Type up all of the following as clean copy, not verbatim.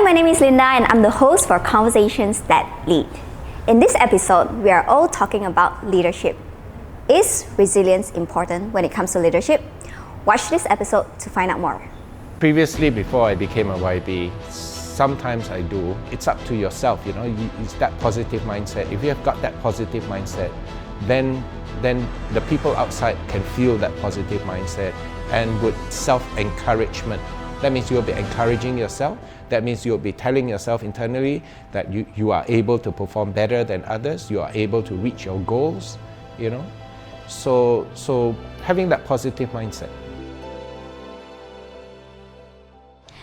my name is Linda and I'm the host for Conversations That Lead. In this episode, we are all talking about leadership. Is resilience important when it comes to leadership? Watch this episode to find out more. Previously, before I became a YB, sometimes I do. It's up to yourself, it's that positive mindset. If you have got that positive mindset, then the people outside can feel that positive mindset and with self-encouragement. That means you'll be encouraging yourself. That means you'll be telling yourself internally that you are able to perform better than others. You are able to reach your goals, So having that positive mindset.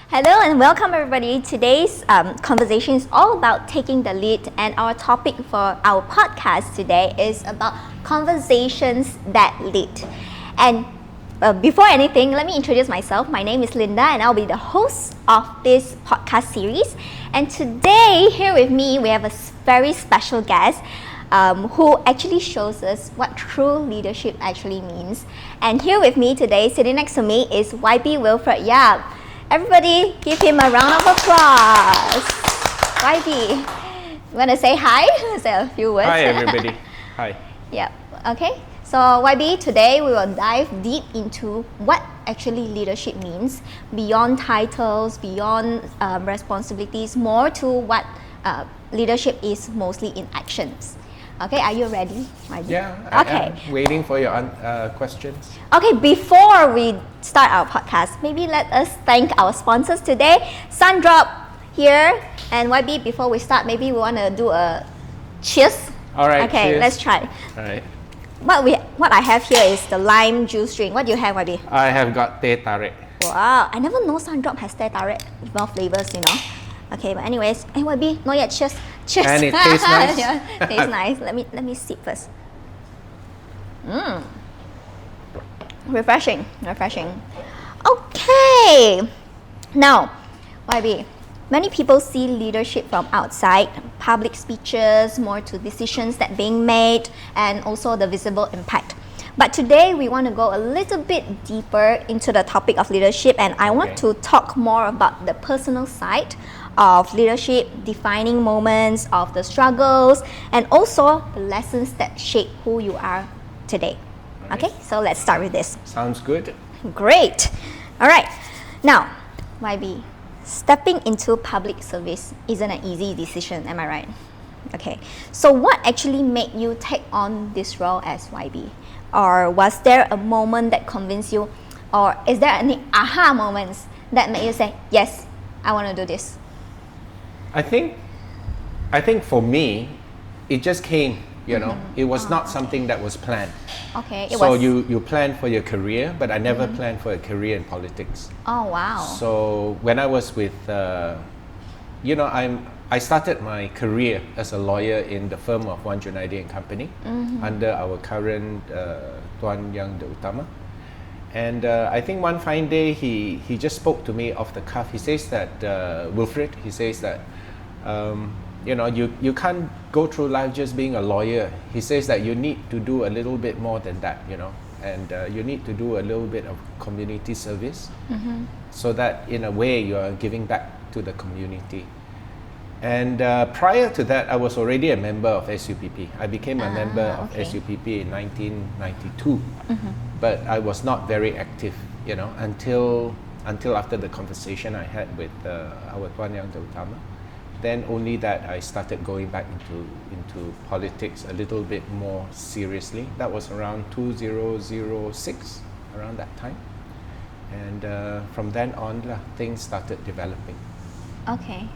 Hello and welcome everybody. Today's conversation is all about taking the lead, and our topic for our podcast today is about conversations that lead. And before anything, let me introduce myself. My name is Linda and I'll be the host of this podcast series. And today, here with me, we have a very special guest who actually shows us what true leadership actually means. And here with me today, sitting next to me, is YB Wilfred Yap. Everybody give him a round of applause. YB, you want to say hi? Say a few words. Hi everybody. Hi. Yep. Okay. So YB, today we will dive deep into what actually leadership means, beyond titles, beyond responsibilities, more to what leadership is mostly in actions. Okay, are you ready, YB? Yeah, okay. I'm waiting for your questions. Okay, before we start our podcast, maybe let us thank our sponsors today. Sundrop here, and YB, before we start, maybe we want to do a cheers. All right, okay, cheers. Let's try. All right. What I have here is the lime juice drink. What do you have, YB? I have got teh tarik. Wow, I never know Sundrop has teh tarik with more flavors, Okay, but anyways, hey YB, not yet. Cheers. Cheers. And it tastes nice. Yeah, tastes nice. Let me sip first. Refreshing. Okay. Now, YB, many people see leadership from outside, public speeches, more to decisions that being made, and also the visible impact. But today we want to go a little bit deeper into the topic of leadership, and I want to talk more about the personal side of leadership, defining moments of the struggles, and also the lessons that shape who you are today. Nice. Okay, so let's start with this. Sounds good. Great. All right. Now, YB, stepping into public service isn't an easy decision, am I right? Okay. So what actually made you take on this role as YB? Or was there a moment that convinced you, or is there any aha moments that made you say, yes, I want to do this? I think for me, it just came, It was not something that was planned. Okay. You plan for your career, but I never planned for a career in politics. Oh, wow. So when I was with, I started my career as a lawyer in the firm of Wan Junaidi and Company under our current Tuan Yang De Utama. And I think one fine day he just spoke to me off the cuff. He says that, Wilfred, he says that, you can't go through life just being a lawyer. He says that you need to do a little bit more than that, and you need to do a little bit of community service so that in a way you are giving back to the community. And prior to that, I was already a member of SUPP. I became a member of SUPP in 1992, but I was not very active, until after the conversation I had with our Tuan Yang De Utama. Then only that I started going back into politics a little bit more seriously. That was around 2006, around that time. And from then on, things started developing. Okay.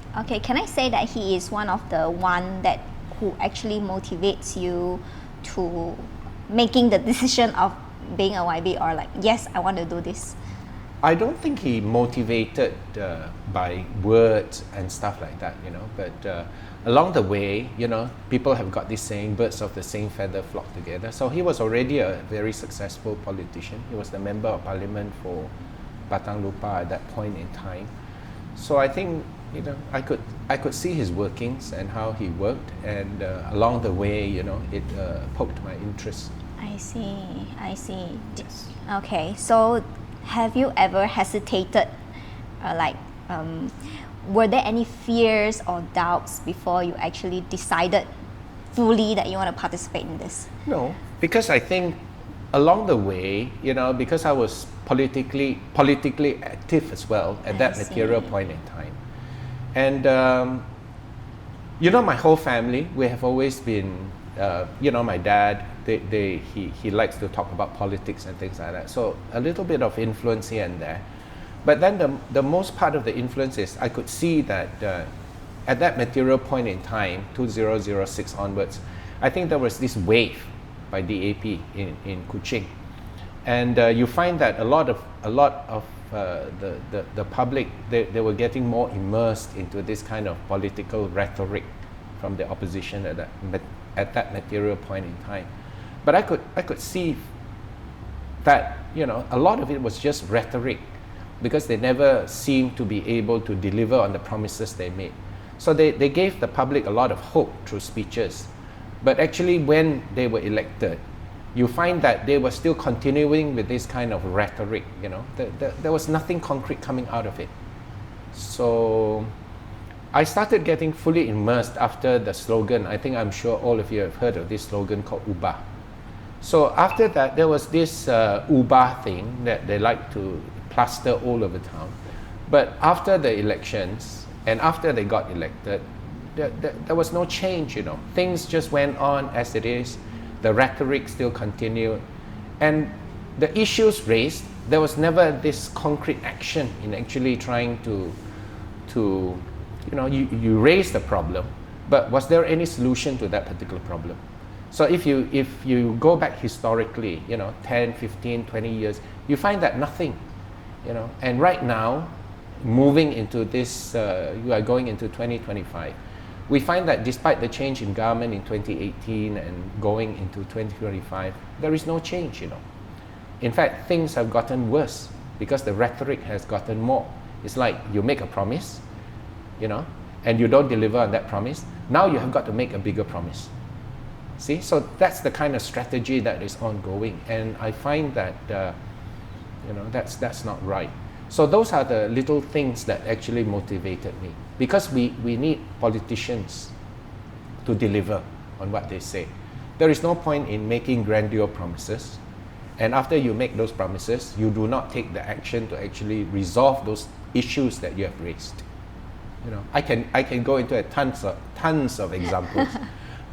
Can I say that he is one of the who actually motivates you to making the decision of being a YB, or like, yes, I want to do this? I don't think he motivated by words and stuff like that, but along the way, people have got this saying, birds of the same feather flock together. So he was already a very successful politician. He was the member of parliament for Batang Lupa at that point in time. So I think, I could see his workings and how he worked, and along the way, it poked my interest. I see. Yes. Okay, so have you ever hesitated, were there any fears or doubts before you actually decided fully that you want to participate in this? No, because I think along the way, because I was politically active as well at that material point in time. And, my whole family, we have always been, my dad, he likes to talk about politics and things like that. So a little bit of influence here and there. But then the most part of the influence is I could see that at that material point in time, 2006 onwards, I think there was this wave by DAP in Kuching. And you find that a lot of the public, they were getting more immersed into this kind of political rhetoric from the opposition at that material point in time. But I could see that a lot of it was just rhetoric, because they never seemed to be able to deliver on the promises they made. So they gave the public a lot of hope through speeches. But actually when they were elected, you find that they were still continuing with this kind of rhetoric, there was nothing concrete coming out of it. So I started getting fully immersed after the slogan. I think I'm sure all of you have heard of this slogan called Ubah. So after that, there was this Ubah thing that they like to plaster all over town. But after the elections, and after they got elected, there was no change, Things just went on as it is. The rhetoric still continued. And the issues raised, there was never this concrete action in actually trying to you raise the problem, but was there any solution to that particular problem? So if you go back historically, 10, 15, 20 years, you find that nothing, And right now, moving into this, you are going into 2025, we find that despite the change in government in 2018 and going into 2025, there is no change, In fact, things have gotten worse because the rhetoric has gotten more. It's like you make a promise, and you don't deliver on that promise. Now you have got to make a bigger promise. See, so that's the kind of strategy that is ongoing, and I find that that's not right. So those are the little things that actually motivated me, because we need politicians to deliver on what they say. There is no point in making grandeur promises, and after you make those promises, you do not take the action to actually resolve those issues that you have raised. I can go into tons of examples,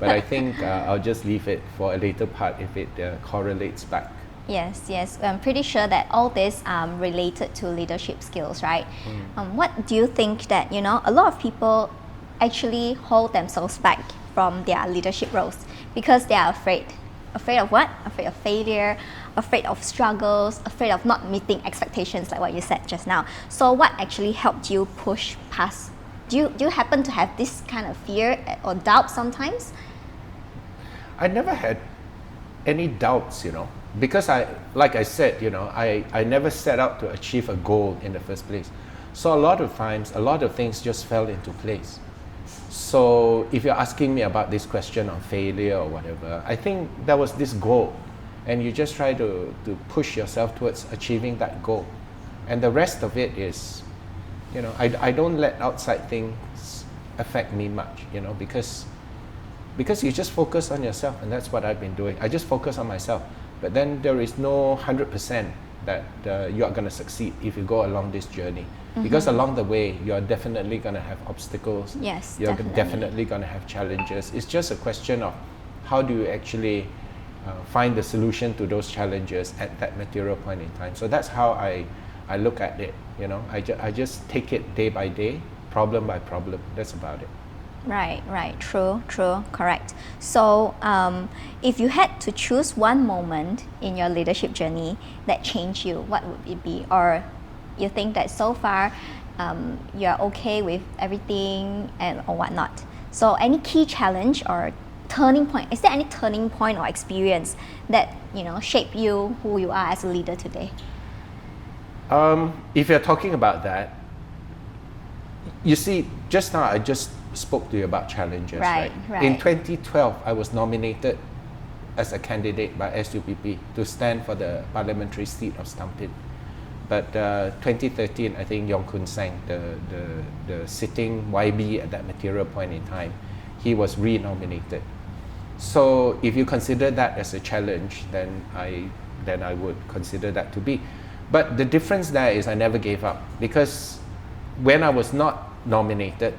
but I think I'll just leave it for a later part if it correlates back. Yes. I'm pretty sure that all this related to leadership skills, right? What do you think that, a lot of people actually hold themselves back from their leadership roles because they are afraid? Afraid of what? Afraid of failure, afraid of struggles, afraid of not meeting expectations, like what you said just now. So what actually helped you push past? Do you happen to have this kind of fear or doubt sometimes? I never had any doubts, because like I said, I never set out to achieve a goal in the first place. So a lot of times, a lot of things just fell into place. So if you're asking me about this question on failure or whatever, I think there was this goal, and you just try to push yourself towards achieving that goal. And the rest of it is, I don't let outside things affect me much, because you just focus on yourself, and that's what I've been doing. I just focus on myself. But then there is no 100% that you are going to succeed if you go along this journey. Because along the way, you're definitely going to have obstacles. Yes, you're definitely going to have challenges. It's just a question of how do you actually find the solution to those challenges at that material point in time. So that's how I look at it. I just take it day by day, problem by problem. That's about it. Right. True, correct. So if you had to choose one moment in your leadership journey that changed you, what would it be? Or you think that so far you're okay with everything or whatnot? So any key challenge or turning point, is there any turning point or experience that shaped you, who you are as a leader today? If you're talking about that, you see, just now I just spoke to you about challenges, right? In 2012, I was nominated as a candidate by SUPP to stand for the parliamentary seat of Stampin. But 2013, I think Yong Kun Sang, the sitting YB at that material point in time, he was re-nominated. So if you consider that as a challenge, then I would consider that to be. But the difference there is I never gave up, because when I was not nominated,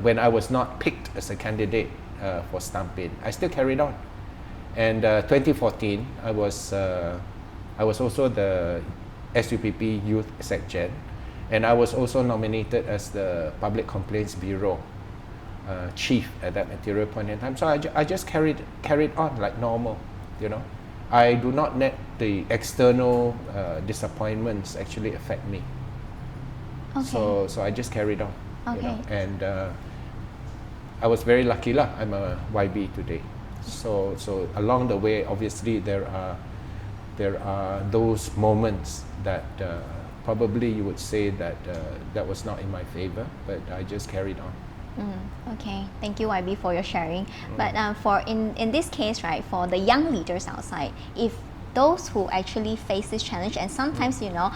when I was not picked as a candidate for Stampin, I still carried on. And 2014, I was also the SUPP Youth Secgen, and I was also nominated as the Public Complaints Bureau chief at that material point in time. So I just carried on like normal, you know. I do not let the external disappointments actually affect me. Okay. So I just carried on, you know. Okay. And I was very lucky lah. I'm a YB today. So along the way, obviously there are those moments that probably you would say that that was not in my favor, but I just carried on. Okay, thank you YB for your sharing. But for in this case, right, for the young leaders outside, if those who actually face this challenge, and sometimes you know,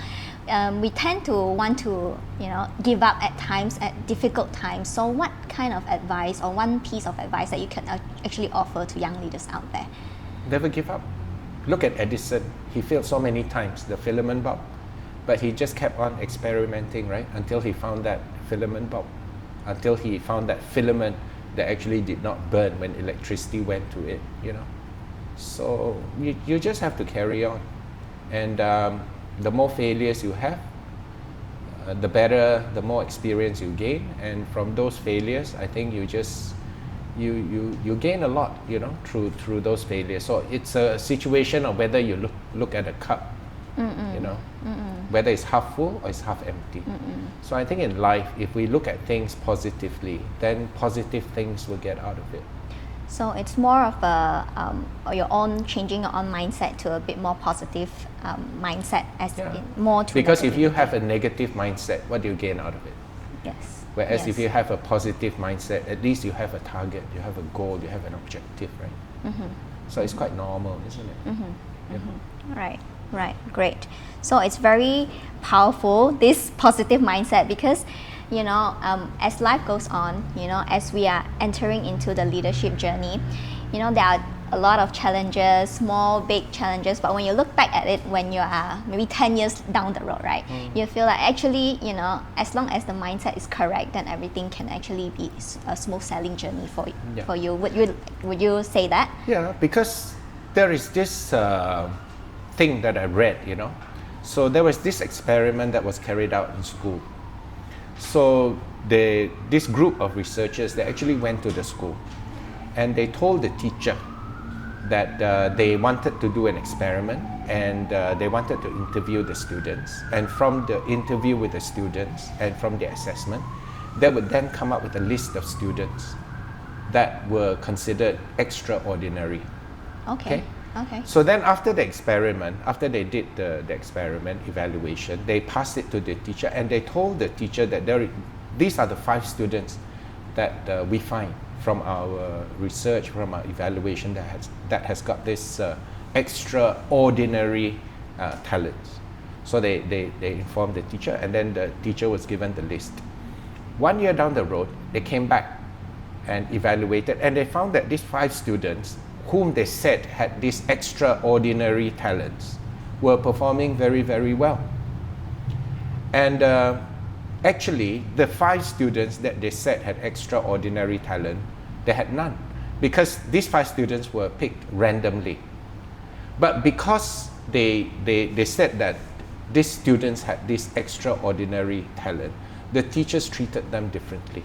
we tend to want to give up at times, at difficult times. So what kind of advice, or one piece of advice that you can actually offer to young leaders out there? Never give up. Look at Edison. He failed so many times, the filament bulb, but he just kept on experimenting, right, until he found that filament bulb, until he found that filament that actually did not burn when electricity went to it, you know. So you just have to carry on, and the more failures you have, the better, the more experience you gain, and from those failures, I think you just you gain a lot, you know, through those failures. So it's a situation of whether you look at a cup, you know, whether it's half full or it's half empty. So I think in life, if we look at things positively, then positive things will get out of it. So it's more of your own changing your own mindset to a bit more positive mindset, as more to because if you have a negative mindset, what do you gain out of it? Yes. Whereas if you have a positive mindset, at least you have a target, you have a goal, you have an objective, right? So it's quite normal, isn't it? You know? Right, great. So it's very powerful, this positive mindset, because as life goes on, as we are entering into the leadership journey, there are a lot of challenges, small, big challenges, but when you look back at it when you are maybe 10 years down the road, right, you feel like actually, as long as the mindset is correct, then everything can actually be a smooth sailing journey for you. Would you say that? Yeah, because there is this thing that I read, so there was this experiment that was carried out in school. So this group of researchers, they actually went to the school and they told the teacher that they wanted to do an experiment, and they wanted to interview the students, and from the interview with the students and from the assessment, they would then come up with a list of students that were considered extraordinary. Okay. So then after the experiment, after they did the experiment evaluation, they passed it to the teacher, and they told the teacher that these are the 5 students that we find from our research, from our evaluation, that has got this extraordinary talents. So they informed the teacher, and then the teacher was given the list. 1 year down the road, they came back and evaluated, and they found that these 5 students whom they said had these extraordinary talents were performing very, very well. And actually, the 5 students that they said had extraordinary talent, they had none, because these 5 students were picked randomly. But because they said that these students had this extraordinary talent, the teachers treated them differently.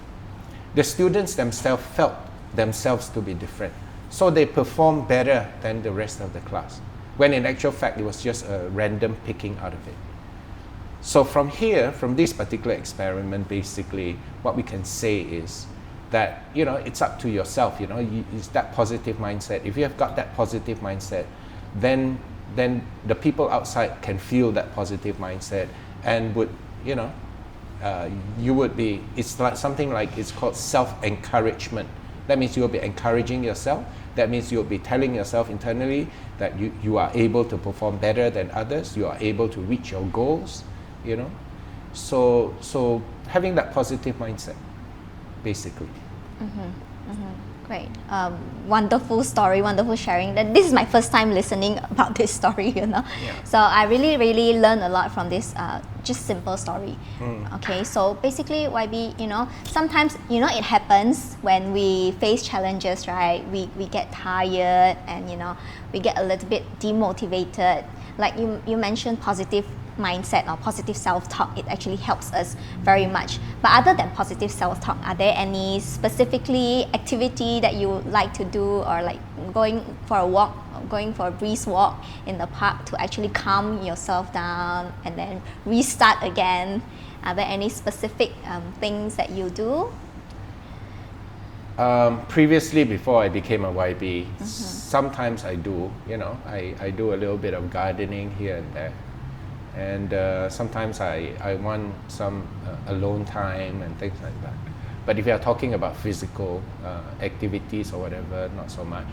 The students themselves felt themselves to be different, so they performed better than the rest of the class, when in actual fact it was just a random picking out of it. So from here, from this particular experiment, basically what we can say is that it's up to yourself. It's that positive mindset. If you have got that positive mindset, then the people outside can feel that positive mindset, and would you would be, it's like something like, it's called self-encouragement. That means you'll be encouraging yourself. That means you'll be telling yourself internally that you are able to perform better than others. You are able to reach your goals. you know. So having that positive mindset, basically. Great. Wonderful story, wonderful sharing. This is my first time listening about this story, you know. Yeah. So I really learned a lot from this just simple story. Okay, so basically YB, you know, sometimes, you know, it happens when we face challenges, right? We get tired and, you know, we get a little bit demotivated. Like you mentioned positive mindset or positive self-talk, it actually helps us very much. But other than positive self-talk, are there any specifically activity that you like to do, or like going for a walk, going for a brisk walk in the park to actually calm yourself down and then restart again? Are there any specific things that you do? Previously, before I became a YB, sometimes I do, you know, I do a little bit of gardening here and there. And sometimes I want some alone time and things like that. But if you are talking about physical activities or whatever, not so much.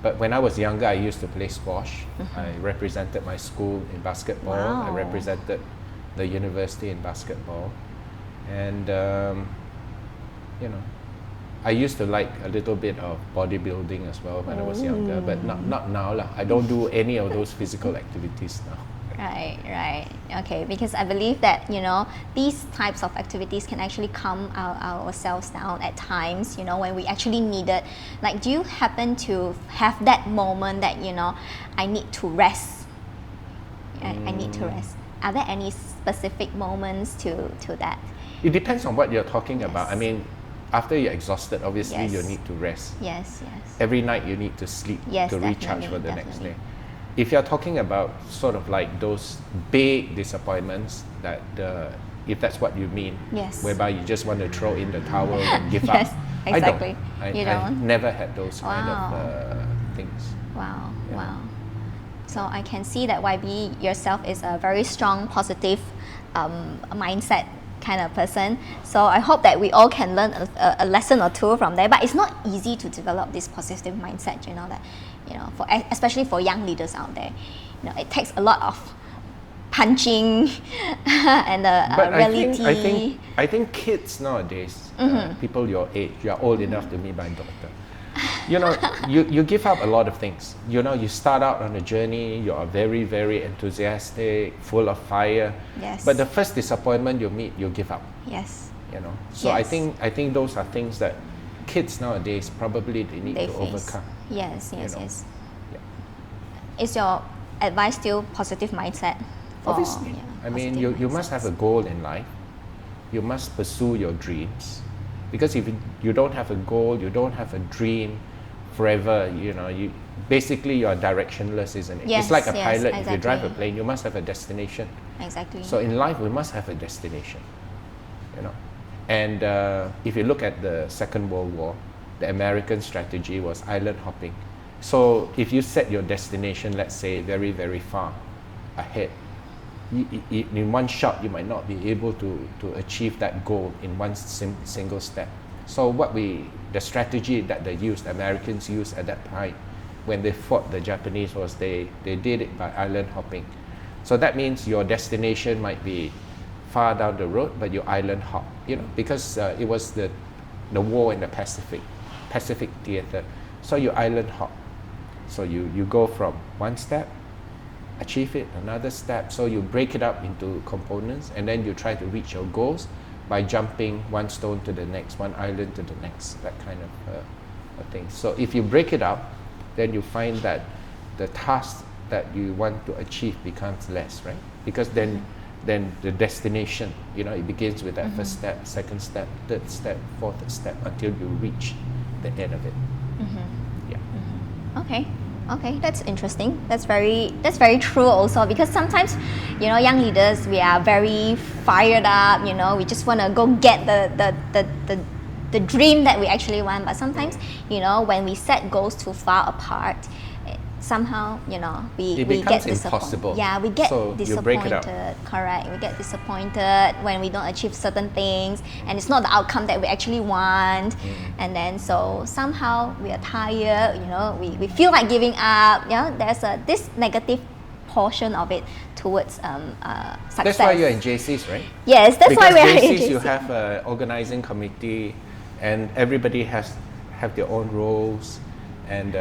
But when I was younger, I used to play squash. I represented my school in basketball. Wow. I represented the university in basketball. And, you know, I used to like a little bit of bodybuilding as well when I was younger, but not now lah. I don't do any of those physical activities now. Right. Okay, because I believe that, you know, these types of activities can actually calm ourselves down at times, you know, when we actually need it. Like, do you happen to have that moment that, you know, I need to rest? I need to rest. Are there any specific moments to that? It depends on what you're talking about. I mean, after you're exhausted, obviously Yes. you need to rest. Yes. Every night you need to sleep Yes, to recharge definitely, for the next definitely. day. If you're talking about sort of like those big disappointments that if that's what you mean, Yes. whereby you just want to throw in the towel and give Yes, up. exactly. I You don't. I've don't? never had those kind Wow. of things. Wow. Yeah. Wow. So I can see that YB yourself is a very strong, positive mindset kind of person. So I hope that we all can learn a lesson or two from there. But it's not easy to develop this positive mindset, you know, that, you know, for especially for young leaders out there. You know, it takes a lot of punching and But reality. I think kids nowadays, people your age, you are old enough to be my daughter. You know, you give up a lot of things. You know, you start out on a journey, you are very, very enthusiastic, full of fire. Yes. But the first disappointment you meet, you give up. Yes. You know. So I Yes. think those are things that kids nowadays probably they need They to face. overcome. Yes. know. Yeah. Is your advice still positive mindset? Obviously. I mean, you must have a goal in life. You must pursue your dreams. Because if you don't have a goal, you don't have a dream forever, you know, you are directionless, isn't it? Yes, it's like a yes, pilot. If you drive a exactly. plane, you must have a destination. Exactly. So in life, we must have a destination, you know. And if you look at the Second World War, the American strategy was island hopping. So if you set your destination, let's say, very, very far ahead, in one shot, you might not be able to achieve that goal in one single step. So the strategy that the Americans used at that time when they fought the Japanese was they did it by island hopping. So that means your destination might be far down the road, but you island hop, you know, because it was the war in the Pacific theater. So you island hop. So you go from one step, achieve it, another step. So you break it up into components, and then you try to reach your goals by jumping one stone to the next, one island to the next, that kind of a thing. So if you break it up, then you find that the task that you want to achieve becomes less, right? Because then the destination, you know, it begins with that first step, second step, third step, fourth step, until you reach the end of it. Yeah. Okay, that's interesting. That's very true also, because sometimes, you know, young leaders, we are very fired up, you know, we just want to go get the dream that we actually want. But sometimes, you know, when we set goals too far apart, somehow, you know, we becomes get impossible. disappointed. Yeah, we get So you disappointed. break it up. Correct. We get disappointed when we don't achieve certain things, and it's not the outcome that we actually want. And then so somehow we are tired. You know, we feel like giving up. You know, there's this negative portion of it towards success. That's why you're in JCs, right? Yes, that's Because why we're in JCs, you JC. have an organizing committee, and everybody have their own roles, and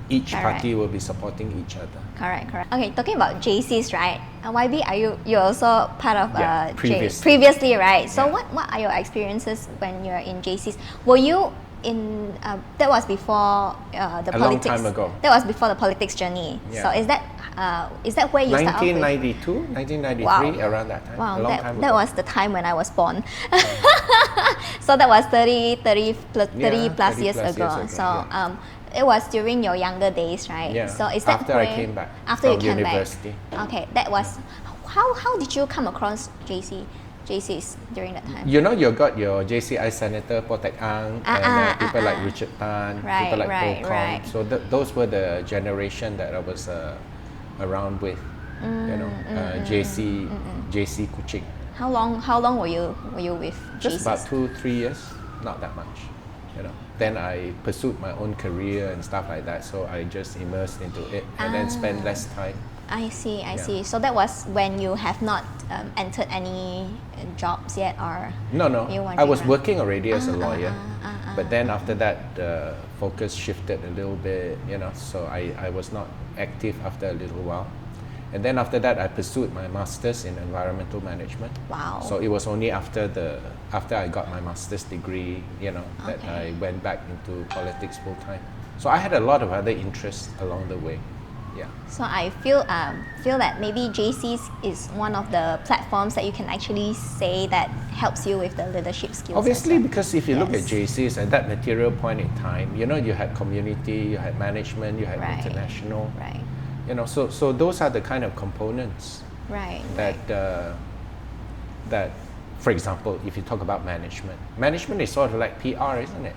each Correct. party will be supporting each other. Correct. Okay, talking about JCs, right? YB, you're also part of Yeah, previously, right? So Yeah. what are your experiences when you're in JCs? Were you in that was before the A long politics? time ago. That was before the politics journey. Yeah. So is that where you started off with? 1992, 1993, Wow. around that time. Wow, a long time that ago. was the time when I was born. So that was 30 plus, 30 Yeah, plus 30 years plus ago. years ago, So it was during your younger days, right? Yeah. So is that After I came back after you from came university. back? Okay, that was how did you come across JCs during that time? You know, you got your JCI Senator Potek Ang and people like Richard Tan, Right, people like right, Paul Kong. right. So those were the generation that I was around with. JC Kuching. How long were you with Just JCs? about 2-3 years, not that much. Then I pursued my own career and stuff like that. So I just immersed into it and then spent less time. I see. So that was when you have not entered any jobs yet, or No, you weren't I was around? working already as a lawyer. But then after that, the focus shifted a little bit, so I was not active after a little while. And then after that, I pursued my master's in environmental management. Wow. So it was only after I got my master's degree, that Okay. I went back into politics full time. So I had a lot of other interests along the way. Yeah. So I feel that maybe JCs is one of the platforms that you can actually say that helps you with the leadership skills. Obviously, as well. because if you look at Yes. JCs at that material point in time, you had community, you had management, you had Right. international. Right. So those are the kind of components Right. that, for example, if you talk about management is sort of like PR, isn't it?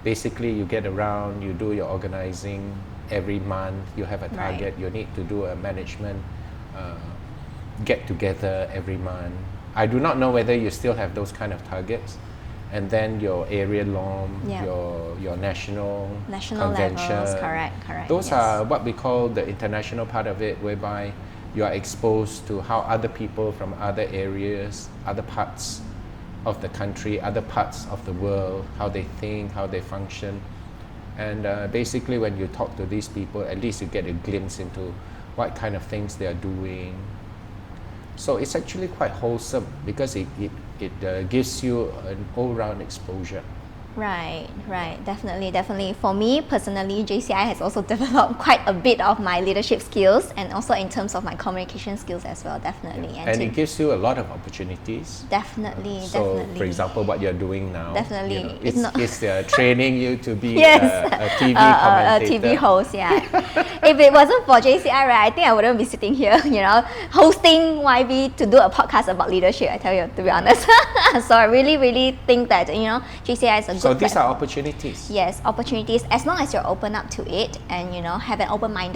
Basically, you get around, you do your organizing every month, you have a target, you need to do a management get together every month. I do not know whether you still have those kind of targets. And then your area LOM, Yeah. your national levels, convention. correct. Those yes. are what we call the international part of it, whereby you are exposed to how other people from other areas, other parts of the country, other parts of the world, how they think, how they function. And basically when you talk to these people, at least you get a glimpse into what kind of things they are doing. So it's actually quite wholesome because it gives you an all-round exposure. Right. Definitely. For me personally, JCI has also developed quite a bit of my leadership skills, and also in terms of my communication skills as well. Definitely. And it gives you a lot of opportunities. Definitely. So, for example, what you're doing now, Definitely. It's not- it's training you to be Yes. a TV a commentator. TV host, yeah. If it wasn't for JCI, right, I think I wouldn't be sitting here, hosting YB to do a podcast about leadership, I tell you, to be honest. So I really think that, JCI is a good So these are platform. opportunities. Yes, opportunities, as long as you're open up to it and, have an open mind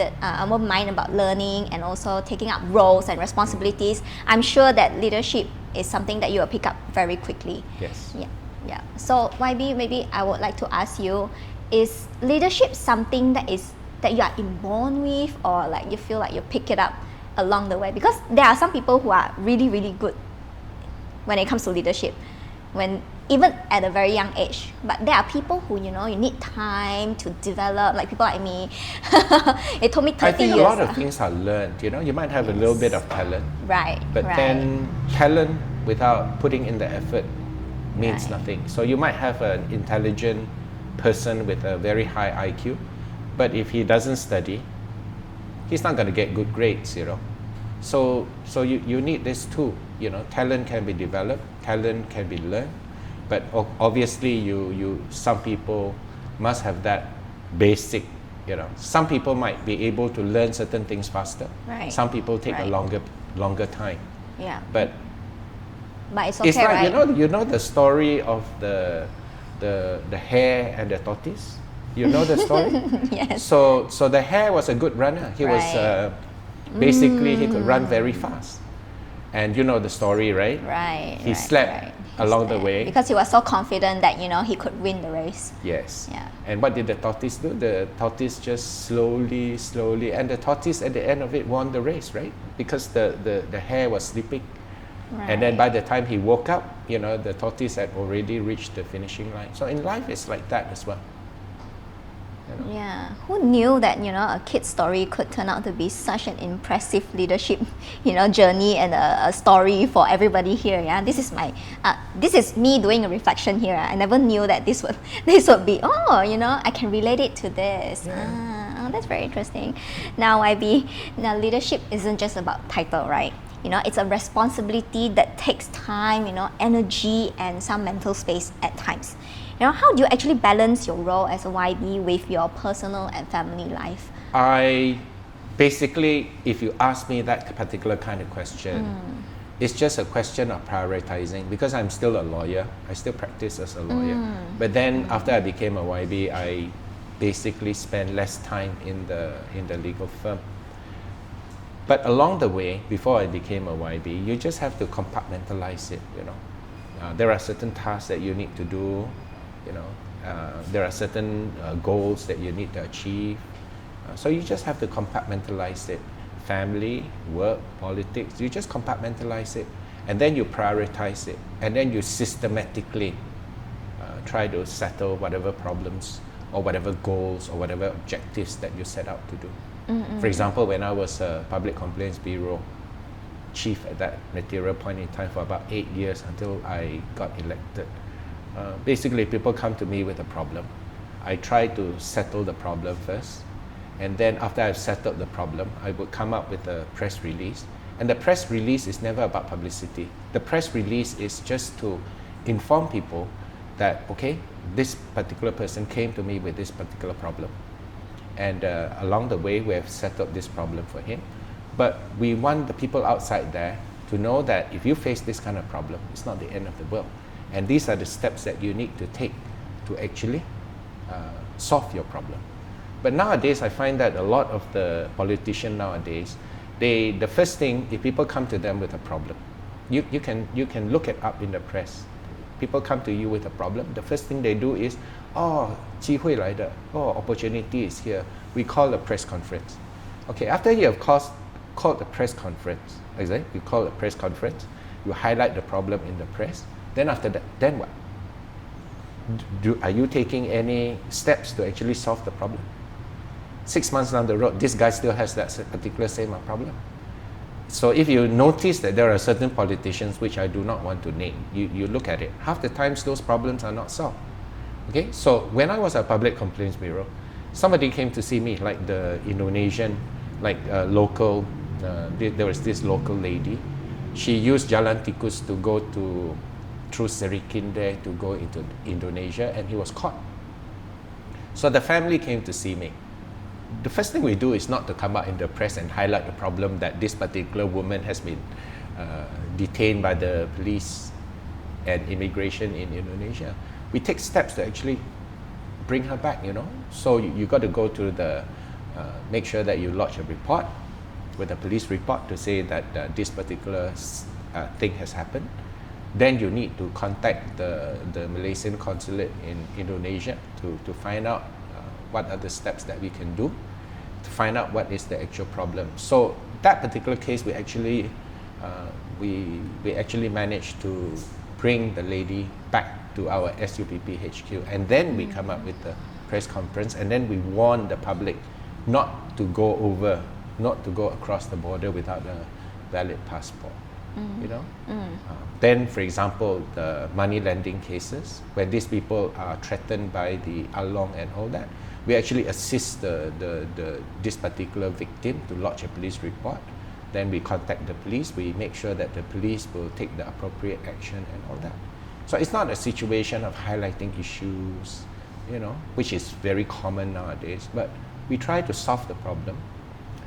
about learning and also taking up roles and responsibilities, I'm sure that leadership is something that you will pick up very quickly. Yes. Yeah. So YB, maybe I would like to ask you, is leadership something that you are inborn with, or like you feel like you pick it up along the way? Because there are some people who are really good when it comes to leadership, even at a very young age. But there are people who, you need time to develop, like people like me. It took me 30 I think years. a lot of things are learned. You might have a little bit of talent, Right. but then talent without putting in the effort means Right. nothing. So you might have an intelligent person with a very high IQ, but if he doesn't study, he's not going to get good grades. So you need this too. Talent can be developed, talent can be learned, but obviously some people must have that basic. Some people might be able to learn certain things faster. Right. Some people take a Right. longer time. Yeah. But It's okay, it's like right? you know the story of the hare and the tortoise. You know the story? Yes. So the hare was a good runner. He was Right. basically he could run very fast. And you know the story, right? Right. He slept along the way. Because he was so confident that, he could win the race. Yes. Yeah. And what did the tortoise do? The tortoise just slowly, and the tortoise at the end of it won the race, right? Because the hare was sleeping. Right. And then by the time he woke up, the tortoise had already reached the finishing line. So in life, it's like that as well. Yeah, who knew that a kid's story could turn out to be such an impressive leadership, journey and a story for everybody here. Yeah, this is me doing a reflection here. I never knew that this would be. I can relate it to this. Yeah. That's very interesting. Now, leadership isn't just about title, right? It's a responsibility that takes time, energy and some mental space at times. How do you actually balance your role as a YB with your personal and family life? I basically, if you ask me that particular kind of question, it's just a question of prioritizing, because I'm still a lawyer. I still practice as a lawyer. But then after I became a YB, I basically spent less time in the legal firm. But along the way, before I became a YB, you just have to compartmentalize it. There are certain tasks that you need to do. There are certain goals that you need to achieve. So you just have to compartmentalize it. Family, work, politics, you just compartmentalize it. And then you prioritize it. And then you systematically try to settle whatever problems or whatever goals or whatever objectives that you set out to do. For example, when I was a Public Complaints Bureau chief at that material point in time for about 8 years until I got elected, basically people come to me with a problem. I try to settle the problem first, and then after I've settled the problem, I would come up with a press release. And the press release is never about publicity. The press release is just to inform people that, okay, this particular person came to me with this particular problem. And along the way, we have settled this problem for him. But we want the people outside there to know that if you face this kind of problem, it's not the end of the world. And these are the steps that you need to take to actually solve your problem. But nowadays, I find that a lot of the politicians nowadays, the first thing, if people come to them with a problem, you can look it up in the press. People come to you with a problem, the first thing they do is, 机会来的, opportunity is here. We call a press conference. Okay, after you have called the press conference, you call a press conference, you highlight the problem in the press, then after that, then what? Are you taking any steps to actually solve the problem? 6 months down the road, this guy still has that particular same problem. So if you notice that there are certain politicians, which I do not want to name, you look at it, half the times those problems are not solved. Okay, so when I was at Public Complaints Bureau, somebody came to see me, like the Indonesian, local, there was this local lady. She used Jalan Tikus to go through Serikin there to go into Indonesia, and he was caught. So the family came to see me. The first thing we do is not to come out in the press and highlight the problem that this particular woman has been detained by the police and immigration in Indonesia. We take steps to actually bring her back, So you got to go to make sure that you lodge a report with a police report to say that this particular thing has happened. Then you need to contact the Malaysian consulate in Indonesia to find out what are the steps that we can do to find out what is the actual problem. So that particular case, we actually managed to bring the lady back to our SUPP HQ, and then we come up with the press conference, and then we warn the public not to go across the border without a valid passport. Then, for example, the money lending cases, when these people are threatened by the Along and all that, we actually assist this particular victim to lodge a police report. Then we contact the police, we make sure that the police will take the appropriate action and all that. So it's not a situation of highlighting issues, which is very common nowadays, but we try to solve the problem.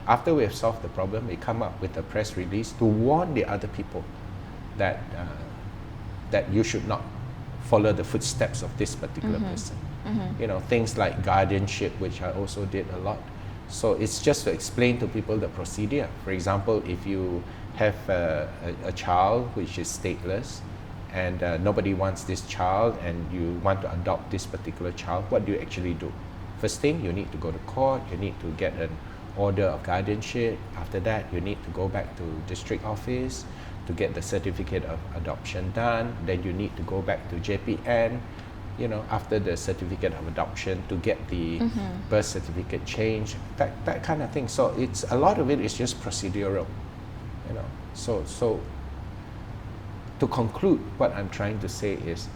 After we have solved the problem, we come up with a press release to warn the other people that you should not follow the footsteps of this particular person. Things like guardianship, which I also did a lot. So it's just to explain to people the procedure. For example, if you have a child which is stateless, and nobody wants this child, and you want to adopt this particular child, what do you actually do? First thing, you need to go to court, you need to get an order of guardianship. After that, you need to go back to district office to get the certificate of adoption done. Then you need to go back to JPN, after the certificate of adoption to get the birth certificate changed, that kind of thing. So it's a lot of it is just procedural, So to conclude, what I'm trying to say is,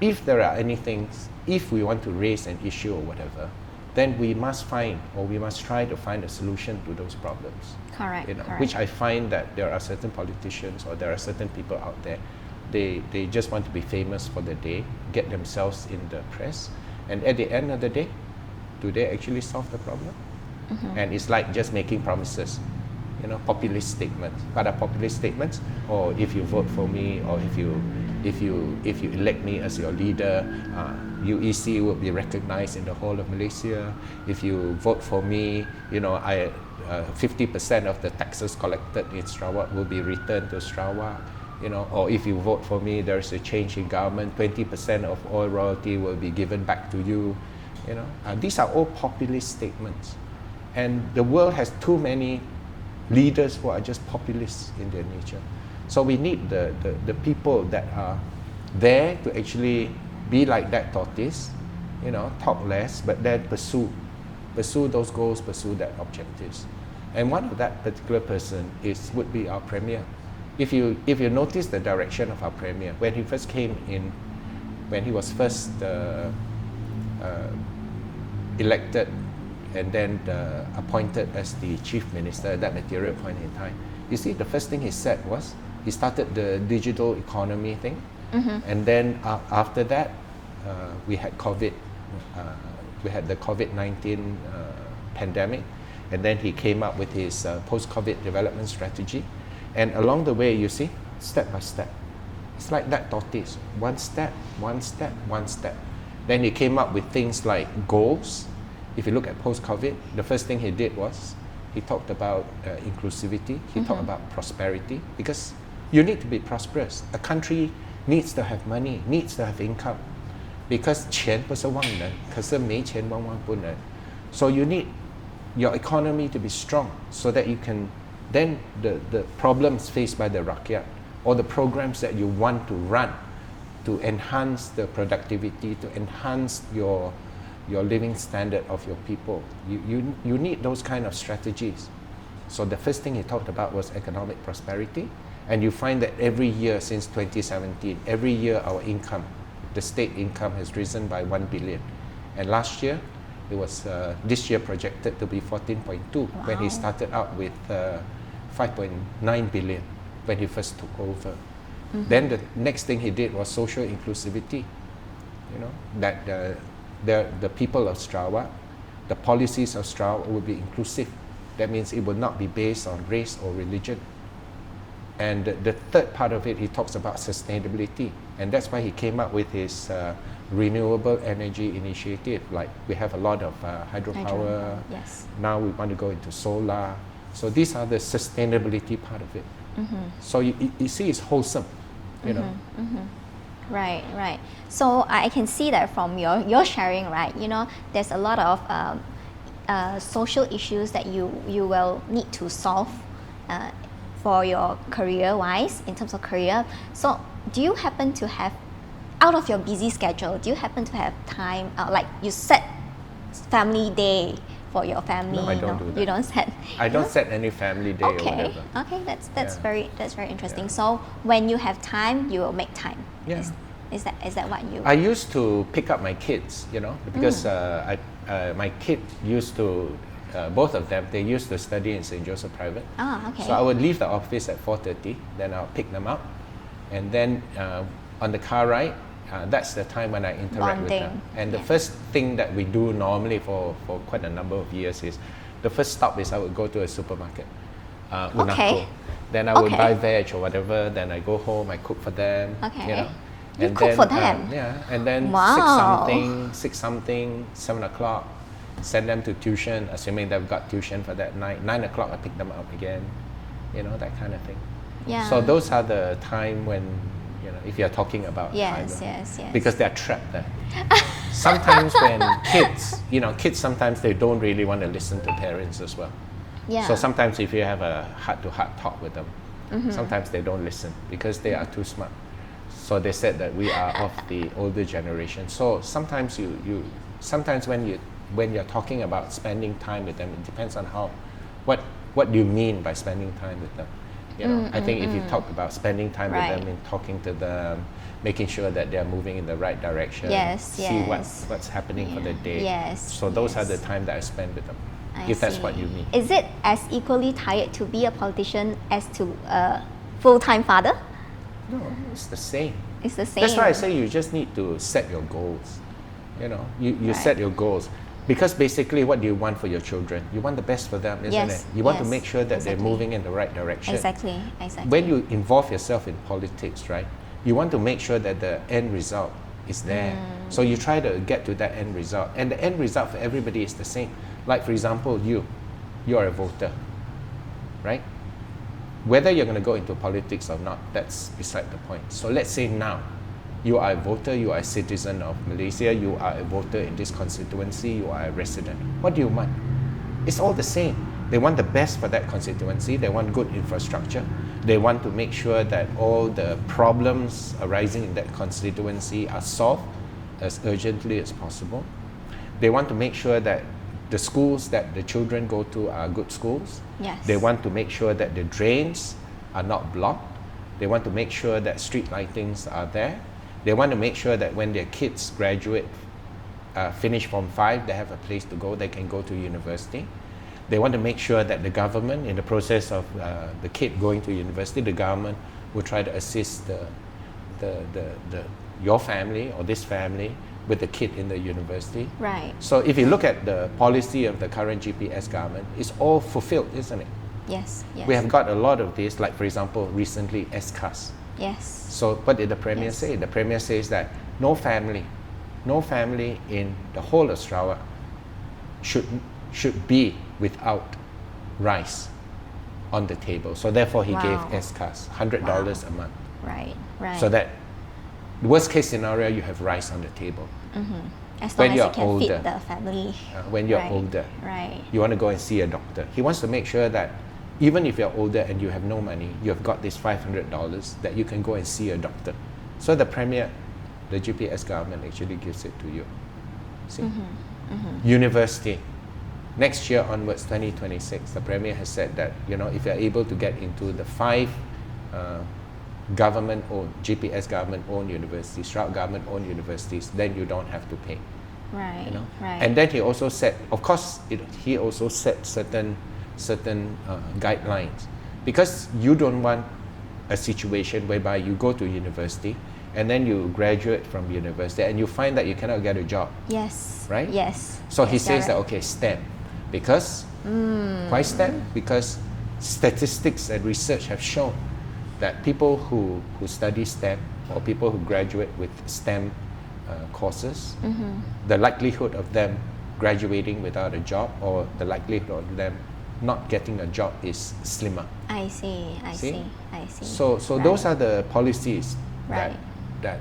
if there are any things, if we want to raise an issue or whatever, then we must find, or we must try to find a solution to those problems. Correct. Which I find that there are certain politicians or there are certain people out there, they just want to be famous for the day, get themselves in the press, and at the end of the day, do they actually solve the problem? And it's like just making promises, populist statements. What are populist statements? Or if you vote for me, or if you elect me as your leader, UEC will be recognized in the whole of Malaysia. If you vote for me, 50% of the taxes collected in Sarawak will be returned to Sarawak. Or if you vote for me, there's a change in government, 20% of all royalty will be given back to you. These are all populist statements. And the world has too many leaders who are just populists in their nature. So we need the people that are there to actually be like that tortoise, talk less, but then pursue those goals, pursue that objectives. And one of that particular person would be our Premier. If you notice the direction of our Premier, when he first came in, when he was first elected and then appointed as the Chief Minister at that material point in time, you see the first thing he said was, he started the digital economy thing, and then after that, we had COVID, we had the COVID-19 pandemic, and then he came up with his post-COVID development strategy. And along the way, you see, step by step, it's like that tortoise, one step, one step, one step. Then he came up with things like goals. If you look at post-COVID, the first thing he did was, he talked about inclusivity, he talked about prosperity, because you need to be prosperous. A country needs to have money, needs to have income, because 钱不是万能，可是没钱万万不能。So you need your economy to be strong so that you can, then the problems faced by the rakyat, or the programs that you want to run to enhance the productivity, to enhance your living standard of your people, you need those kind of strategies. So the first thing he talked about was economic prosperity, and you find that every year since 2017, every year our income, the state income has risen by 1 billion, and last year it was this year projected to be 14.2 when he started out with 5.9 billion when he first took over. Then the next thing he did was social inclusivity, that the people of Sarawak, the policies of Sarawak will be inclusive. That means it will not be based on race or religion. And the third part of it, he talks about sustainability, and that's why he came up with his renewable energy initiative. Like we have a lot of hydropower. Yes. Now we want to go into solar. So these are the sustainability part of it. So you see, it's wholesome, Right. So I can see that from your sharing, right? There's a lot of social issues that you will need to solve for your career-wise, in terms of career. So do you happen to have, out of your busy schedule, do you happen to have time, like you set family day for your family? No, I don't do that. You don't set? I don't set any family day or whatever. Okay, that's very interesting. Yeah. So when you have time, you will make time. Yeah. Is that what you? I used to pick up my kids, because my kid used to, both of them, they used to study in St. Joseph Private. Okay. So I would leave the office at 4:30, then I'll pick them up, and then on the car ride, that's the time when I interact with them. And the first thing that we do normally for quite a number of years is, the first stop is I would go to a supermarket, Unako. Then I would buy veg or whatever, then I go home, I cook for them. You cook for them? And then 6 something, 7 o'clock, send them to tuition, assuming they've got tuition for that night. 9 o'clock, I pick them up again, that kind of thing. Yeah. So those are the time when, You know, if you're talking about Yes, Taiwan, yes, yes. because they're trapped there. Sometimes when kids sometimes they don't really want to listen to parents as well. Yeah. So sometimes if you have a heart-to-heart talk with them, sometimes they don't listen because they are too smart. So they said that we are of the older generation. So sometimes sometimes when you're talking about spending time with them, it depends on what do you mean by spending time with them. You know, I think if you talk about spending time with them and talking to them, making sure that they're moving in the right direction, see what's happening for the day. Yes, so those are the time that I spend with them. I If that's see. what you mean. Is it as equally tired to be a politician as to a full-time father? No, it's the same. It's the same. That's why I say you just need to set your goals. You know, you Right. set your goals. Because basically what do you want for your children? You want the best for them, isn't Yes, it? You want to yes, make sure that exactly. they're moving in the right direction. Exactly. When you involve yourself in politics, right, you want to make sure that the end result is there. So you try to get to that end result. And the end result for everybody is the same. Like for example, you're a voter, right? Whether you're going to go into politics or not, that's beside the point. So let's say now, you are a voter, you are a citizen of Malaysia, you are a voter in this constituency, you are a resident. What do you want? It's all the same. They want the best for that constituency, they want good infrastructure, they want to make sure that all the problems arising in that constituency are solved as urgently as possible. They want to make sure that the schools that the children go to are good schools. Yes. They want to make sure that the drains are not blocked. They want to make sure that street lightings are there. They want to make sure that when their kids graduate, finish Form 5, they have a place to go, they can go to university. They want to make sure that the government, in the process of the kid going to university, the government will try to assist your family or this family with the kid in the university. Right. So if you look at the policy of the current GPS government, it's all fulfilled, isn't it? Yes. Yes. We have got a lot of this, like for example, recently SCAS. Yes. So what did the Premier Yes. say? The Premier says that no family in the whole of Sarawak should be without rice on the table. So therefore he gave Wow. SCAS $100 a month. Right. Right. So that worst case scenario, you have rice on the table. as when long as you're you can older. feed the family. When you're Right. older, Right. you want to go and see a doctor. He wants to make sure that even if you're older and you have no money, you have got this $500 that you can go and see a doctor. So the Premier, the GPS government actually gives it to you. See? University. Next year onwards, 2026, the Premier has said that, you know, if you're able to get into the 5 government-owned, GPS government-owned universities, Sarawak government-owned universities, then you don't have to pay. Right. You know? Right. And then he also said, of course, he also set certain guidelines, because you don't want a situation whereby you go to university and then you graduate from university and you find that you cannot get a job. Yes. Right? Yes. So he Yes, you're says that, right. okay, STEM. Because, why STEM? Because statistics and research have shown that people who study STEM or people who graduate with STEM courses, the likelihood of them graduating without a job or the likelihood of them not getting a job is slimmer. I see. I See? see. I see. So Right. those are the policies Right. that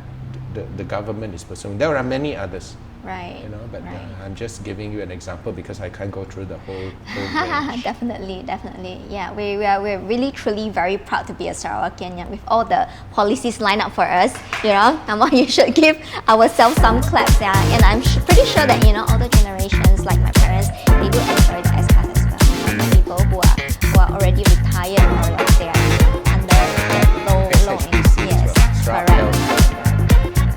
the government is pursuing. There are many others. Right. You know, but right. I'm just giving you an example because I can't go through the whole range. Definitely, definitely. Yeah, we're really truly very proud to be a Sarawakian, yeah, with all the policies lined up for us. You know, you should give ourselves some claps, yeah. And I'm pretty sure that, you know, older generations like my parents, they do enjoy the S-Card as well. You know, people who are already retired or like they are under low SHBC income. as Yes, well. Sarawak correct. Health.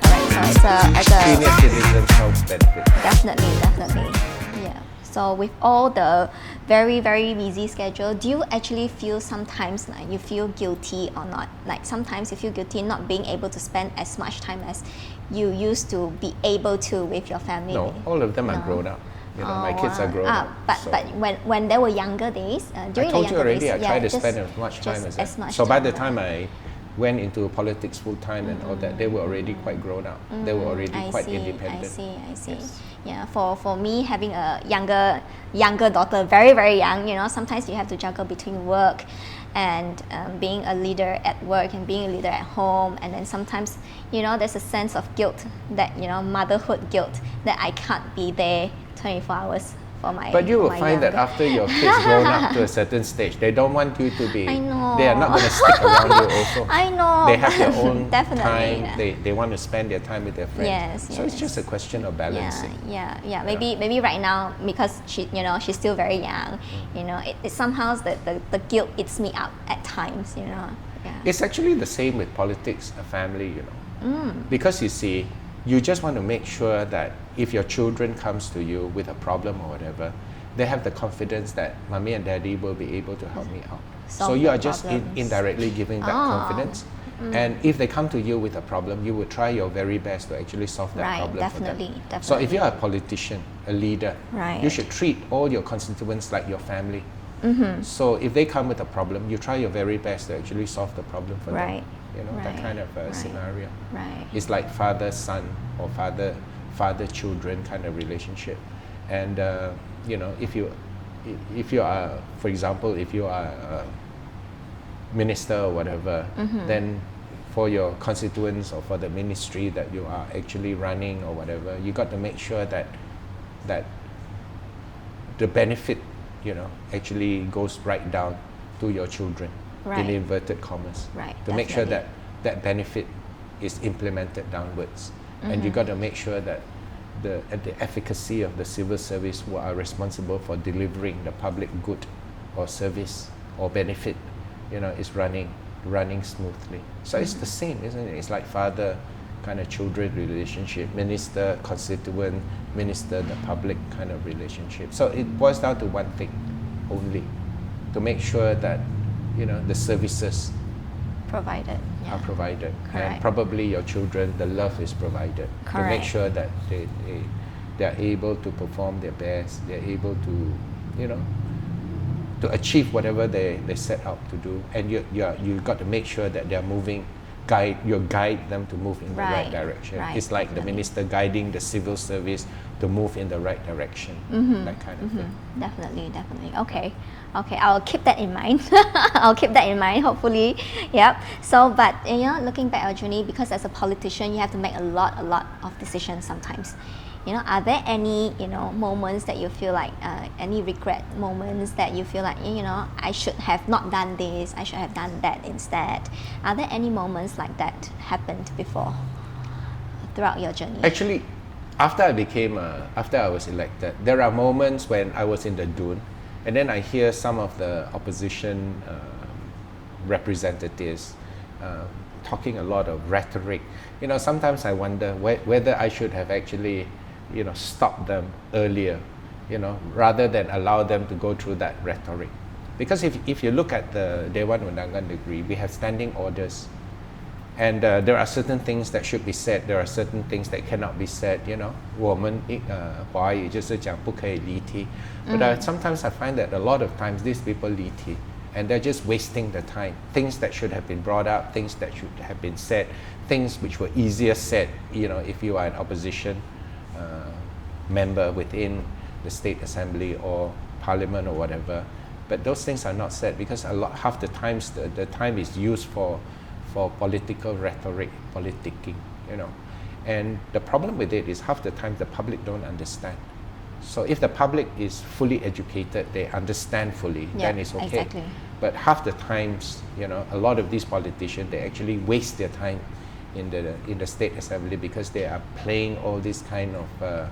Correct. So it's a Senior citizens health benefit. Definitely. Yeah. So with all the very, very busy schedule, do you actually feel sometimes like you feel guilty or not? Like sometimes you feel guilty not being able to spend as much time as you used to be able to with your family? No, all of them are No. grown up. You know, my Oh, kids are wow. grown up. But so but when they were younger days, during I told the you younger already, days, I try to just- spend as much time just as much So by the time. time I went into politics full time and all that, they were already quite grown up. They were already I quite see, independent. I see. Yes. Yeah, for me having a younger daughter, very, very young, you know, sometimes you have to juggle between work and being a leader at work and being a leader at home, and then sometimes, there's a sense of guilt that, motherhood guilt, that I can't be there 24 hours for my But you will for my find that younger. after your kids grown up to a certain stage, they don't want you to be. I know. They are not going to stick around you also. I know. They have their own Definitely. time. They want to spend their time with their friends. Yes, So it's yes. just a question of balancing. Yeah. Maybe right now, because she's still very young, it somehow the guilt eats me up at times, Yeah. It's actually the same with politics, a family, Because you see, you just want to make sure that if your children comes to you with a problem or whatever, they have the confidence that mommy and daddy will be able to help me out. So Solve you the are just problems. indirectly giving that confidence. And if they come to you with a problem, you will try your very best to actually solve that Right, problem for them. definitely. So if you're a politician, a leader, Right. you should treat all your constituents like your family. So if they come with a problem, you try your very best to actually solve the problem for Right. them. That Right. kind of Right. scenario. Right. It's like father-son or father-children kind of relationship. And if you are, for example, if you are a minister or whatever, then for your constituents or for the ministry that you are actually running or whatever, you got to make sure that the benefit, actually goes right down to your children, in Right. inverted commas, Right, to make sure definitely. that benefit is implemented downwards. And you got to make sure that the efficacy of the civil service who are responsible for delivering the public good or service or benefit, is running smoothly. So it's the same, isn't it? It's like father kind of children relationship, minister, constituent, minister, the public kind of relationship. So it boils down to one thing only, to make sure that, the services Provided. are provided, Correct. and probably your children, the love is provided to make Correct. sure that they are able to perform their best, they're able to to achieve whatever they set out to do, and you got to make sure that they're moving, guide them to move in the right Right. direction. Right, It's like the definitely. minister guiding the civil service to move in the right direction, that kind of thing. Definitely. Okay, I'll keep that in mind. Hopefully. Yep. So, but looking back at our journey, because as a politician, you have to make a lot of decisions sometimes. Are there any moments that you feel like any regret moments that you feel like I should have not done this, I should have done that instead? Are there any moments like that happened before throughout your journey? Actually, after I was elected, there are moments when I was in the dune, and then I hear some of the opposition representatives talking a lot of rhetoric. Sometimes I wonder whether I should have actually, stopped them earlier, rather than allow them to go through that rhetoric. Because if you look at the Dewan Undangan Negeri, we have standing orders. And there are certain things that should be said. There are certain things that cannot be said. 我们华语就是讲不可以离题. But sometimes I find that a lot of times these people 离题, and they're just wasting the time. Things that should have been brought up, things that should have been said, things which were easier said. If you are an opposition member within the state assembly or parliament or whatever, but those things are not said because half the times the time is used for political rhetoric, politicking, and the problem with it is half the time the public don't understand. So if the public is fully educated, they understand fully, then it's okay. Exactly. But half the times, a lot of these politicians, they actually waste their time in the state assembly because they are playing all this kind of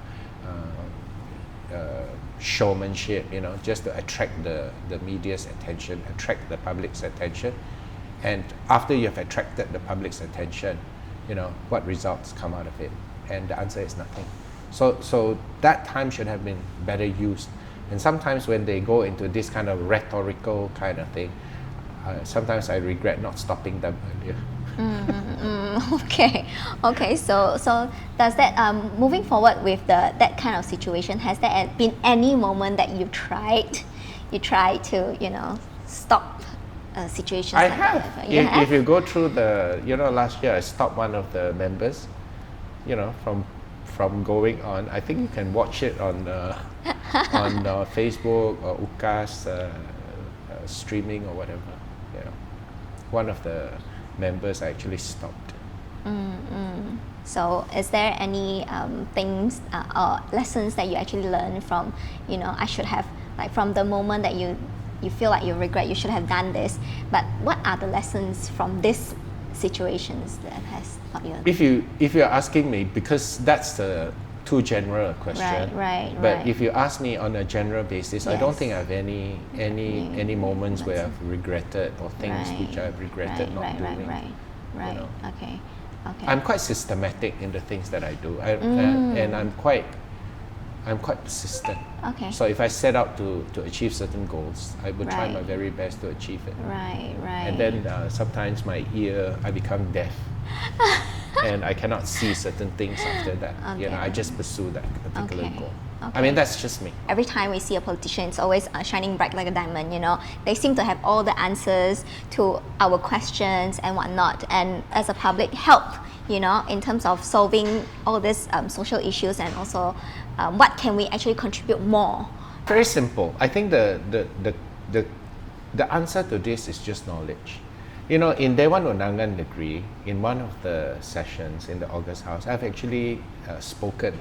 showmanship, just to attract the media's attention, attract the public's attention. And after you have attracted the public's attention, what results come out of it? And the answer is nothing. So that time should have been better used. And sometimes when they go into this kind of rhetorical kind of thing, sometimes I regret not stopping them earlier. Okay. So does that moving forward with that kind of situation, has there been any moment that you tried to stop situations? I like have. that? If you go through the, last year I stopped one of the members, from going on. I think you can watch it on Facebook or UKA's streaming or whatever. you know. One of the members actually stopped. So is there any things or lessons that you actually learned from, I should have, like from the moment that you feel like you regret you should have done this, but what are the lessons from these situations that has taught you? If you're asking me, because that's the too general a question. Right. But if you ask me on a general basis, I don't think I have any moments where I've regretted or things which I've regretted not doing. Right. You know. Okay. I'm quite systematic in the things that I do, and I'm quite persistent. Okay. So if I set out to achieve certain goals, I would try my very best to achieve it. Right. And then sometimes I become deaf, and I cannot see certain things after that. Okay. I just pursue that particular Okay. goal. Okay. I mean, that's just me. Every time we see a politician, it's always shining bright like a diamond, They seem to have all the answers to our questions and whatnot. And as a public, help, in terms of solving all these social issues, and also what can we actually contribute more? Very simple. I think the answer to this is just knowledge. In Dewan Undangan Negeri, in one of the sessions in the August House, I've actually spoken.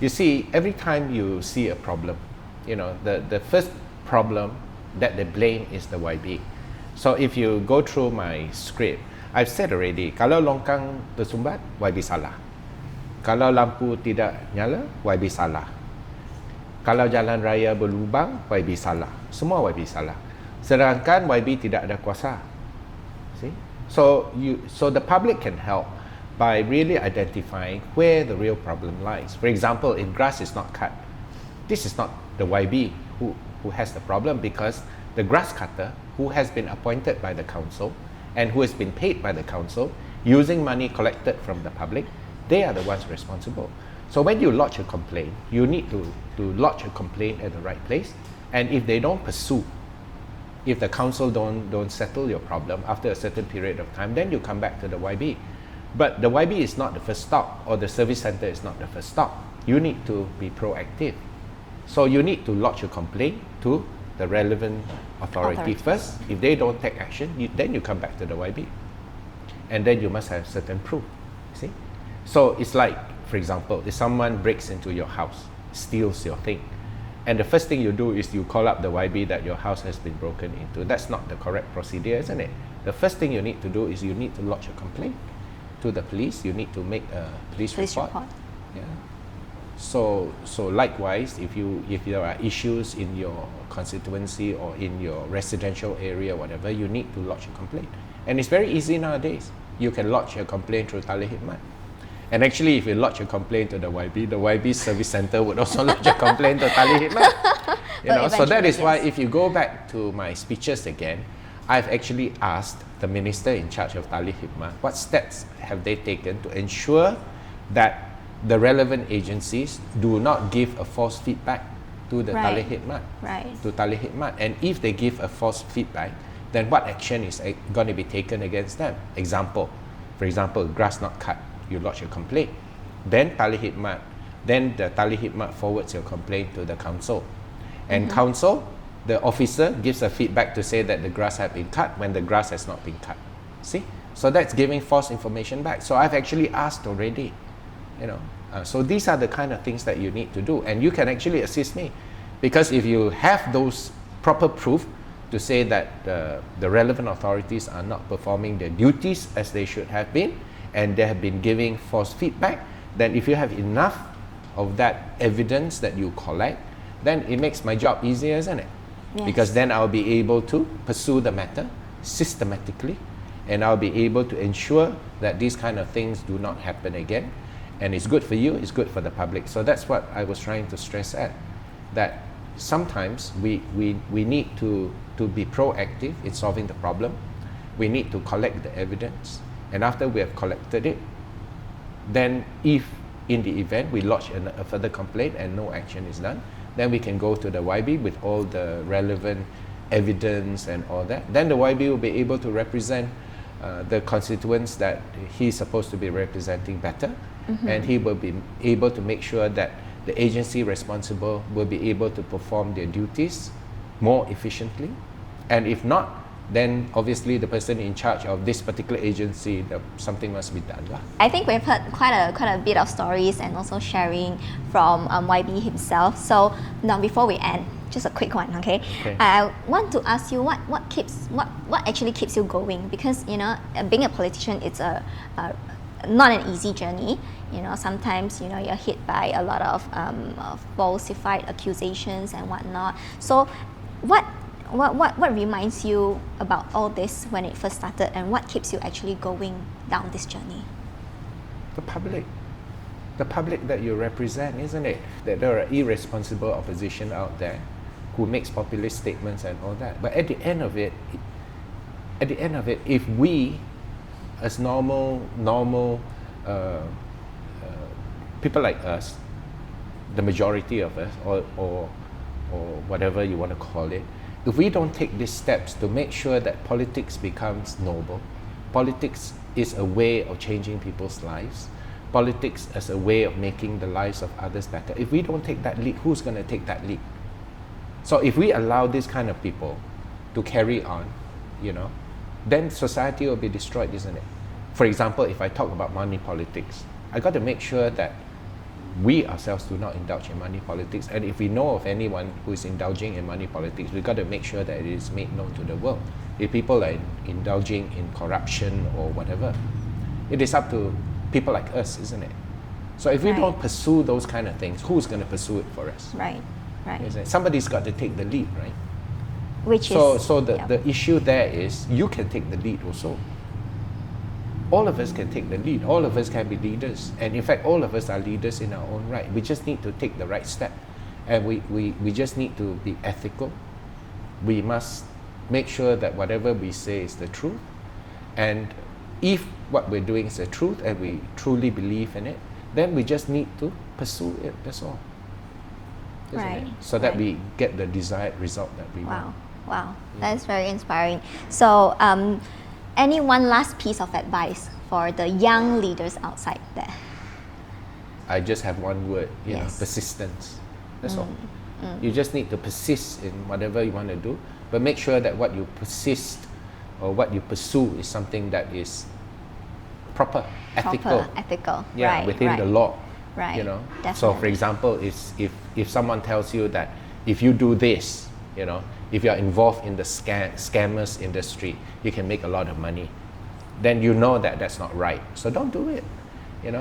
You see, every time you see a problem, the first problem that they blame is the YB. So if you go through my script, I've said already, kalau longkang tersumbat, YB salah. Kalau lampu tidak nyala, YB salah. Kalau jalan raya berlubang, YB salah. Semua YB salah. Sedangkan YB tidak ada kuasa. See? So the public can help by really identifying where the real problem lies. For example, if grass is not cut, this is not the YB who has the problem, because the grass cutter, who has been appointed by the council and who has been paid by the council using money collected from the public, they are the ones responsible. So when you lodge a complaint, you need to lodge a complaint at the right place, and if they don't pursue, if the council don't settle your problem after a certain period of time, then you come back to the YB. But the YB is not the first stop, or the service center is not the first stop. You need to be proactive. So you need to lodge a complaint to the relevant authority first. If they don't take action, then you come back to the YB. And then you must have certain proof. See? So it's like, for example, if someone breaks into your house, steals your thing, and the first thing you do is you call up the YB that your house has been broken into. That's not the correct procedure, isn't it? The first thing you need to do is you need to lodge a complaint to the police. You need to make a police report. Yeah. So likewise, if there are issues in your constituency or in your residential area, whatever, you need to lodge a complaint. And it's very easy nowadays. You can lodge a complaint through Tali Hikmat. And actually, if you lodge a complaint to the YB service center would also lodge a complaint to Tali Hikmat. So that is why, if you go back to my speeches again, I've actually asked the minister in charge of Tali Hikmat what steps have they taken to ensure that the relevant agencies do not give a false feedback to the Tali Hikmat. To Tali Hikmat. And if they give a false feedback, then what action is going to be taken against them? For example, grass not cut, you lodge a complaint. Then the Tali Hikmat forwards your complaint to the council. And council, the officer gives a feedback to say that the grass has been cut when the grass has not been cut. See? So that's giving false information back. So I've actually asked already. So these are the kind of things that you need to do, and you can actually assist me, because if you have those proper proof to say that the relevant authorities are not performing their duties as they should have been, and they have been giving false feedback, then if you have enough of that evidence that you collect, then it makes my job easier, isn't it? Yes. Because then I'll be able to pursue the matter systematically, and I'll be able to ensure that these kind of things do not happen again. And it's good for you, it's good for the public. So that's what I was trying to stress at, that sometimes we need to be proactive in solving the problem. We need to collect the evidence, and after we have collected it, then if in the event we lodge a further complaint and no action is done, then we can go to the YB with all the relevant evidence and all that. Then the YB will be able to represent the constituents that he's supposed to be representing better, and he will be able to make sure that the agency responsible will be able to perform their duties more efficiently. And if not, then obviously the person in charge of this particular agency, something must be done. I think we've heard quite a bit of stories and also sharing from YB himself. So now before we end, just a quick one, okay? I want to ask you what actually keeps you going, because being a politician, it's not an easy journey. Sometimes you're hit by a lot of falsified accusations and whatnot. So what reminds you about all this when it first started, and what keeps you actually going down this journey? The public that you represent, isn't it? That there are irresponsible opposition out there who makes populist statements and all that. But at the end of it, if we, as normal people like us, the majority of us, or whatever you want to call it, if we don't take these steps to make sure that politics becomes noble, politics is a way of changing people's lives, politics as a way of making the lives of others better. If we don't take that lead, who's going to take that lead? So if we allow these kind of people to carry on, then society will be destroyed, isn't it? For example, if I talk about money politics, I got to make sure that we ourselves do not indulge in money politics. And if we know of anyone who is indulging in money politics, we've got to make sure that it is made known to the world. If people are indulging in corruption or whatever, it is up to people like us, isn't it? So if we don't pursue those kind of things, who's going to pursue it for us? Right. Somebody's got to take the lead, right? So the issue there is you can take the lead also. All of us can take the lead. All of us can be leaders. And in fact, all of us are leaders in our own right. We just need to take the right step. And we just need to be ethical. We must make sure that whatever we say is the truth. And if what we're doing is the truth and we truly believe in it, then we just need to pursue it. That's all. Isn't it? So that we get the desired result that we want. Wow. That's very inspiring. So any one last piece of advice for the young leaders outside there? I just have one word, persistence. That's all. You just need to persist in whatever you want to do, but make sure that what you persist or what you pursue is something that is proper, ethical. Within the law. Definitely. So for example, if someone tells you that if you do this, if you're involved in the scammers industry, you can make a lot of money, then you know that that's not right. So don't do it.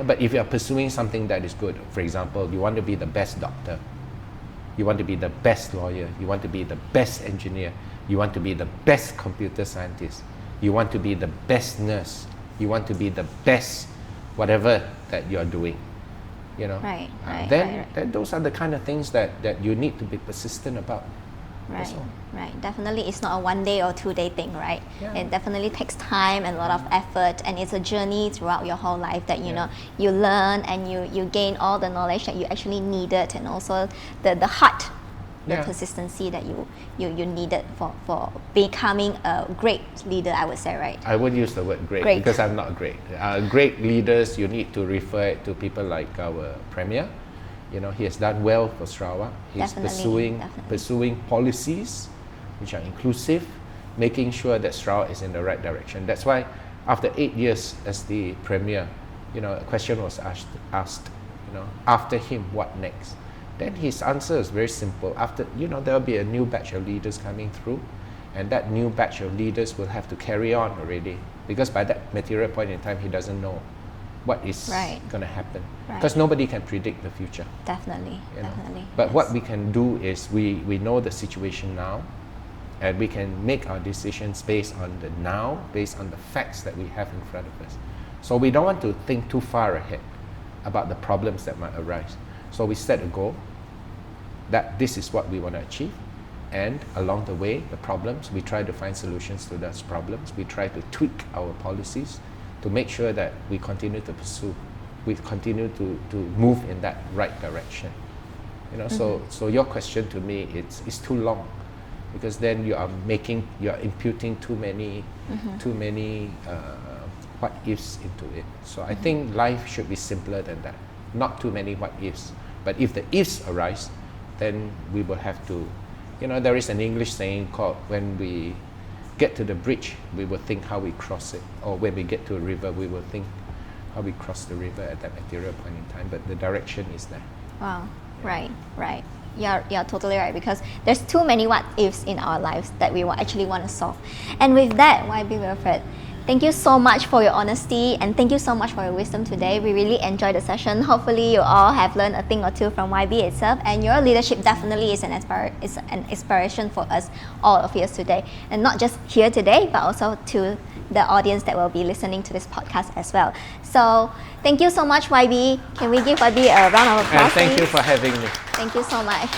But if you're pursuing something that is good, for example, you want to be the best doctor, you want to be the best lawyer, you want to be the best engineer, you want to be the best computer scientist, you want to be the best nurse, you want to be the best whatever that you're doing. Then those are the kind of things that you need to be persistent about. Right. Definitely, it's not a 1 day or 2 day thing, right? It definitely takes time and a lot of effort, and it's a journey throughout your whole life that you learn and you gain all the knowledge that you actually needed, and also the heart, the persistency that you needed for becoming a great leader, I would say, right? I would use the word great because I'm not great. Great leaders, you need to refer it to people like our Premier. He has done well for Sarawak. He's pursuing policies which are inclusive, making sure that Sarawak is in the right direction. That's why after 8 years as the Premier, a question was asked, after him, what next? Then his answer is very simple. After, there'll be a new batch of leaders coming through, and that new batch of leaders will have to carry on already, because by that material point in time, he doesn't know what is going to happen, because nobody can predict the future. Definitely. But what we can do is we know the situation now, and we can make our decisions based on the now, based on the facts that we have in front of us. So we don't want to think too far ahead about the problems that might arise. So we set a goal that this is what we want to achieve, and along the way, the problems, we try to find solutions to those problems. We try to tweak our policies to make sure that we continue to pursue, we continue to move in that right direction. So your question to me, it's too long, because then you are imputing too many what ifs into it. So I think life should be simpler than that. Not too many what ifs. But if the ifs arise, then we will have to, there is an English saying called when we get to the bridge, we will think how we cross it. Or when we get to a river, we will think how we cross the river at that material point in time. But the direction is there. Wow. Right. You're totally right, because there's too many what ifs in our lives that we actually want to solve. And with that, YB Wilfred, thank you so much for your honesty, and thank you so much for your wisdom today. We really enjoyed the session. Hopefully you all have learned a thing or two from YB itself, and your leadership definitely is an inspiration for us, all of us today. And not just here today, but also to the audience that will be listening to this podcast as well. So thank you so much, YB. Can we give YB a round of applause? And thank you for having me. Thank you so much.